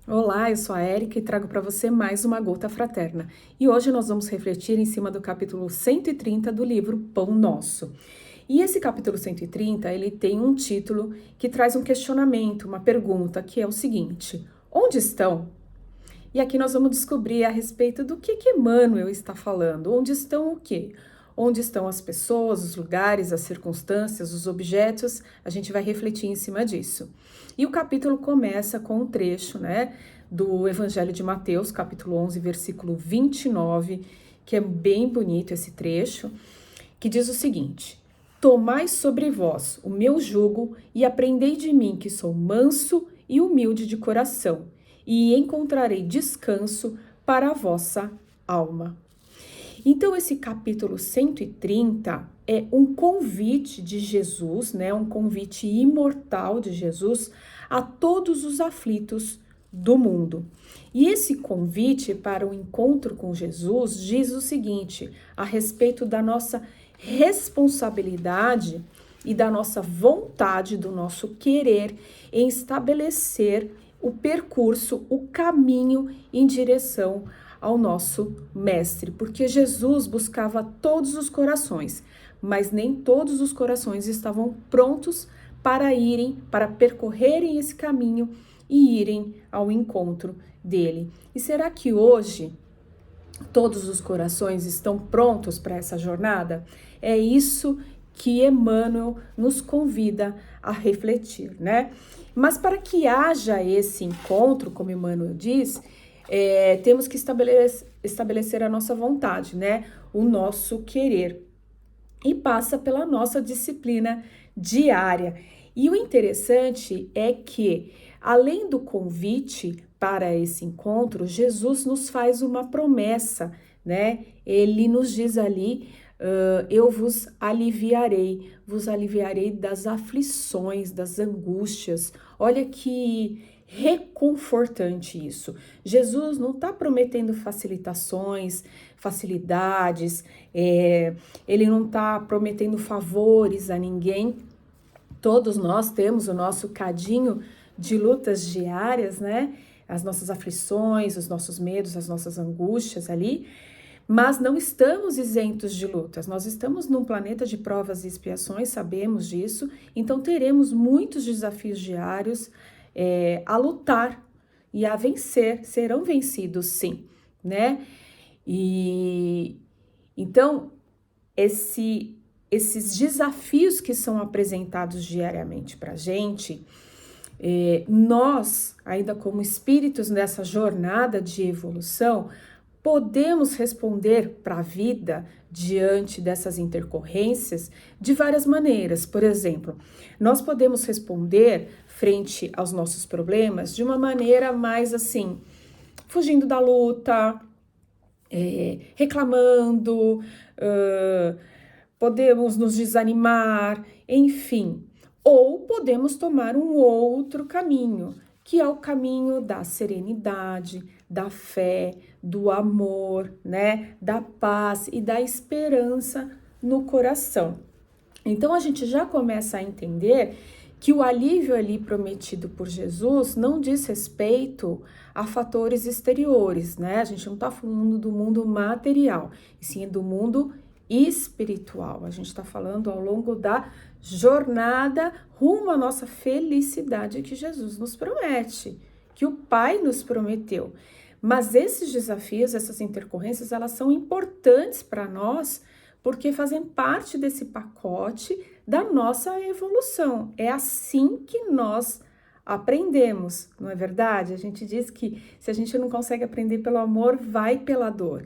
Olá, eu sou a Érica e trago para você mais uma Gota Fraterna. E hoje nós vamos refletir em cima do capítulo 130 do livro Pão Nosso. E esse capítulo 130, ele tem um título que traz um questionamento, uma pergunta, que é o seguinte: onde estão? E aqui nós vamos descobrir a respeito do que Emmanuel está falando. Onde estão o quê? Onde estão as pessoas, os lugares, as circunstâncias, os objetos? A gente vai refletir em cima disso. E o capítulo começa com um trecho, do Evangelho de Mateus, capítulo 11, versículo 29, que é bem bonito esse trecho, que diz o seguinte: Tomai sobre vós o meu jugo e aprendei de mim, que sou manso e humilde de coração, e encontrarei descanso para a vossa alma. Então, esse capítulo 130 é um convite de Jesus, um convite imortal de Jesus a todos os aflitos do mundo. E esse convite para o encontro com Jesus diz o seguinte, a respeito da nossa responsabilidade e da nossa vontade, do nosso querer em estabelecer o percurso, o caminho em direção ao nosso mestre, porque Jesus buscava todos os corações, mas nem todos os corações estavam prontos para percorrerem esse caminho e irem ao encontro dele. E será que hoje todos os corações estão prontos para essa jornada? É isso que Emmanuel nos convida a refletir, Mas para que haja esse encontro, como Emmanuel diz, temos que estabelecer a nossa vontade, o nosso querer. E passa pela nossa disciplina diária. E o interessante é que, além do convite para esse encontro, Jesus nos faz uma promessa, Ele nos diz ali, eu vos aliviarei das aflições, das angústias. Olha que reconfortante isso. Jesus não está prometendo facilidades, ele não está prometendo favores a ninguém. Todos nós temos o nosso cadinho de lutas diárias, As nossas aflições, os nossos medos, as nossas angústias ali, mas não estamos isentos de lutas. Nós estamos num planeta de provas e expiações, sabemos disso, então teremos muitos desafios diários a lutar e a vencer, serão vencidos sim, E então esses desafios que são apresentados diariamente para a gente, nós, ainda como espíritos nessa jornada de evolução, podemos responder para a vida diante dessas intercorrências de várias maneiras. Por exemplo, nós podemos responder frente aos nossos problemas de uma maneira mais assim, fugindo da luta, reclamando, podemos nos desanimar, enfim. Ou podemos tomar um outro caminho, que é o caminho da serenidade, da fé, do amor, da paz e da esperança no coração. Então a gente já começa a entender que o alívio ali prometido por Jesus não diz respeito a fatores exteriores, A gente não está falando do mundo material, e sim do mundo espiritual. A gente está falando ao longo da jornada rumo à nossa felicidade que Jesus nos promete, que o Pai nos prometeu. Mas esses desafios, essas intercorrências, elas são importantes para nós porque fazem parte desse pacote da nossa evolução. É assim que nós aprendemos, não é verdade? A gente diz que se a gente não consegue aprender pelo amor, vai pela dor.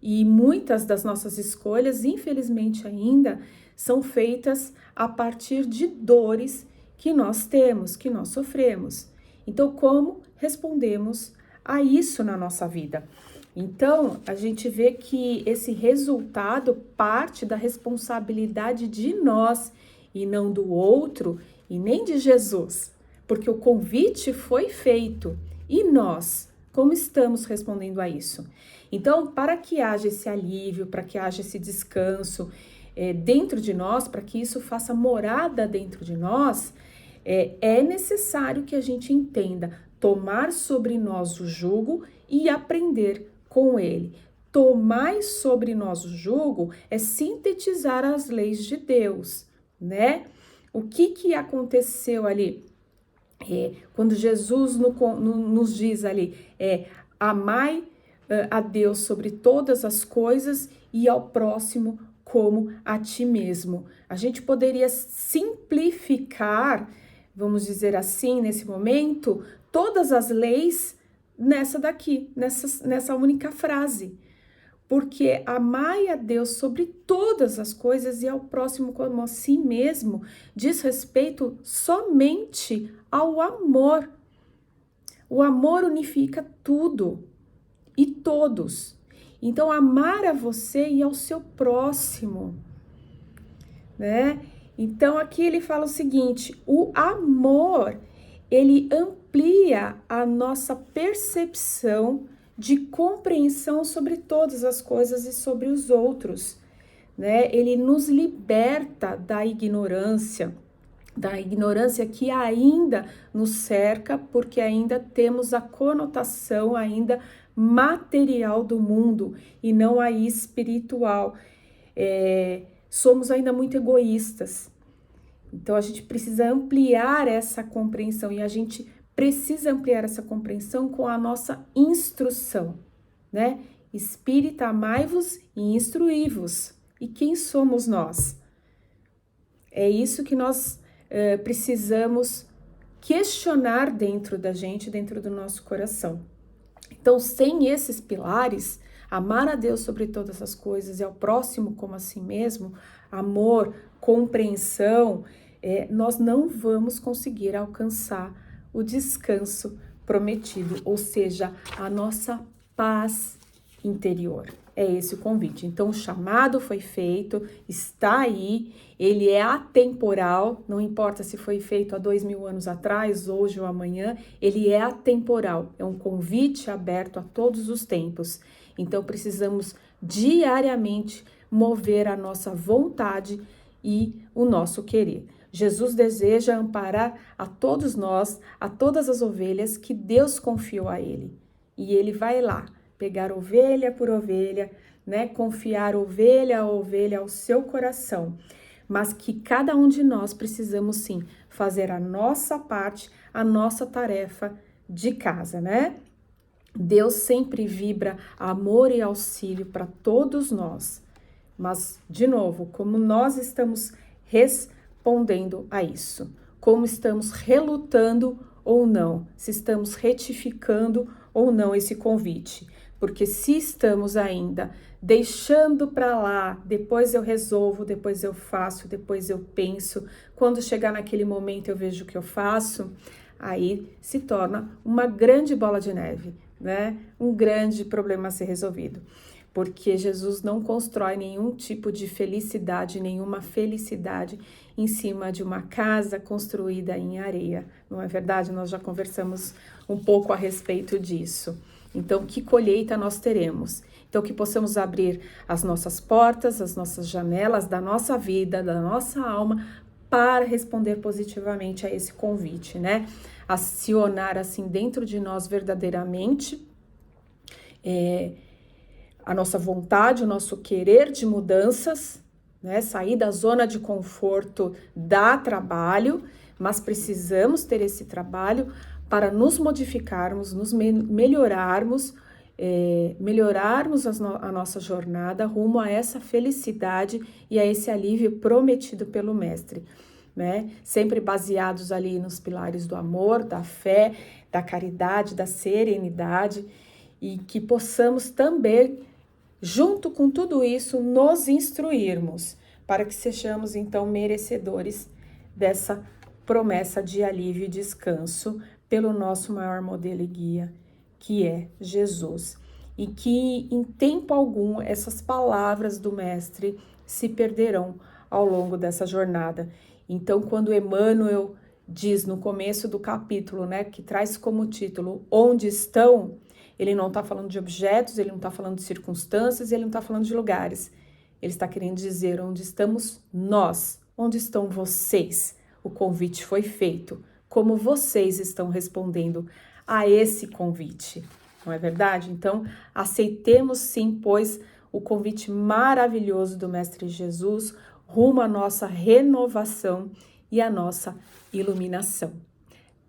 E muitas das nossas escolhas, infelizmente ainda, são feitas a partir de dores que nós temos, que nós sofremos. Então, como respondemos a isso na nossa vida? Então, a gente vê que esse resultado parte da responsabilidade de nós e não do outro e nem de Jesus, porque o convite foi feito e nós, como estamos respondendo a isso? Então, para que haja esse alívio, para que haja esse descanso dentro de nós, para que isso faça morada dentro de nós, É necessário que a gente entenda tomar sobre nós o jugo e aprender com ele. Tomar sobre nós o jugo é sintetizar as leis de Deus, né? O que aconteceu ali? Quando Jesus nos diz ali, amai a Deus sobre todas as coisas e ao próximo como a ti mesmo. A gente poderia simplificar, vamos dizer assim, nesse momento, todas as leis nessa única frase. Porque amai a Deus sobre todas as coisas e ao próximo como a si mesmo diz respeito somente ao amor. O amor unifica tudo e todos. Então, amar a você e ao seu próximo, né? Então, aqui ele fala o seguinte: o amor, ele amplia a nossa percepção de compreensão sobre todas as coisas e sobre os outros, né? Ele nos liberta da ignorância que ainda nos cerca, porque ainda temos a conotação ainda material do mundo e não a espiritual. Somos ainda muito egoístas. Então a gente precisa ampliar essa compreensão e a gente precisa ampliar essa compreensão com a nossa instrução, né? Espírita, amai-vos e instruí-vos. E quem somos nós? É isso que nós precisamos questionar dentro da gente, dentro do nosso coração. Então, sem esses pilares, amar a Deus sobre todas as coisas e ao próximo como a si mesmo, amor, compreensão, nós não vamos conseguir alcançar o descanso prometido, ou seja, a nossa paz interior. É esse o convite. Então, o chamado foi feito, está aí, ele é atemporal, não importa se foi feito há 2000 anos atrás, hoje ou amanhã, ele é atemporal, é um convite aberto a todos os tempos. Então, precisamos diariamente mover a nossa vontade e o nosso querer. Jesus deseja amparar a todos nós, a todas as ovelhas que Deus confiou a ele. E ele vai lá pegar ovelha por ovelha, né? Confiar ovelha a ovelha ao seu coração. Mas que cada um de nós precisamos sim fazer a nossa parte, a nossa tarefa de casa, né? Deus sempre vibra amor e auxílio para todos nós. Mas, de novo, como nós estamos respondendo a isso? Como estamos relutando ou não? Se estamos retificando ou não esse convite? Porque se estamos ainda deixando para lá, depois eu resolvo, depois eu faço, depois eu penso, quando chegar naquele momento eu vejo o que eu faço, aí se torna uma grande bola de neve, né? Um grande problema a ser resolvido. Porque Jesus não constrói nenhum tipo de felicidade, nenhuma felicidade em cima de uma casa construída em areia. Não é verdade? Nós já conversamos um pouco a respeito disso. Então, que colheita nós teremos? Então, que possamos abrir as nossas portas, as nossas janelas da nossa vida, da nossa alma, para responder positivamente a esse convite, né? Acionar, assim, dentro de nós verdadeiramente a nossa vontade, o nosso querer de mudanças, né? Sair da zona de conforto dá trabalho, mas precisamos ter esse trabalho para nos modificarmos, nos melhorarmos, melhorarmos a nossa jornada rumo a essa felicidade e a esse alívio prometido pelo Mestre, né? Sempre baseados ali nos pilares do amor, da fé, da caridade, da serenidade, e que possamos também, junto com tudo isso, nos instruirmos, para que sejamos então merecedores dessa promessa de alívio e descanso pelo nosso maior modelo e guia, que é Jesus. E que em tempo algum essas palavras do Mestre se perderão ao longo dessa jornada. Então, quando Emmanuel diz no começo do capítulo, né, que traz como título Onde Estão, ele não está falando de objetos, ele não está falando de circunstâncias, ele não está falando de lugares. Ele está querendo dizer onde estamos nós, onde estão vocês, o convite foi feito. Como vocês estão respondendo a esse convite? Não é verdade? Então, aceitemos sim, pois, o convite maravilhoso do Mestre Jesus rumo à nossa renovação e à nossa iluminação.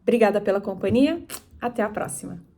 Obrigada pela companhia. Até a próxima.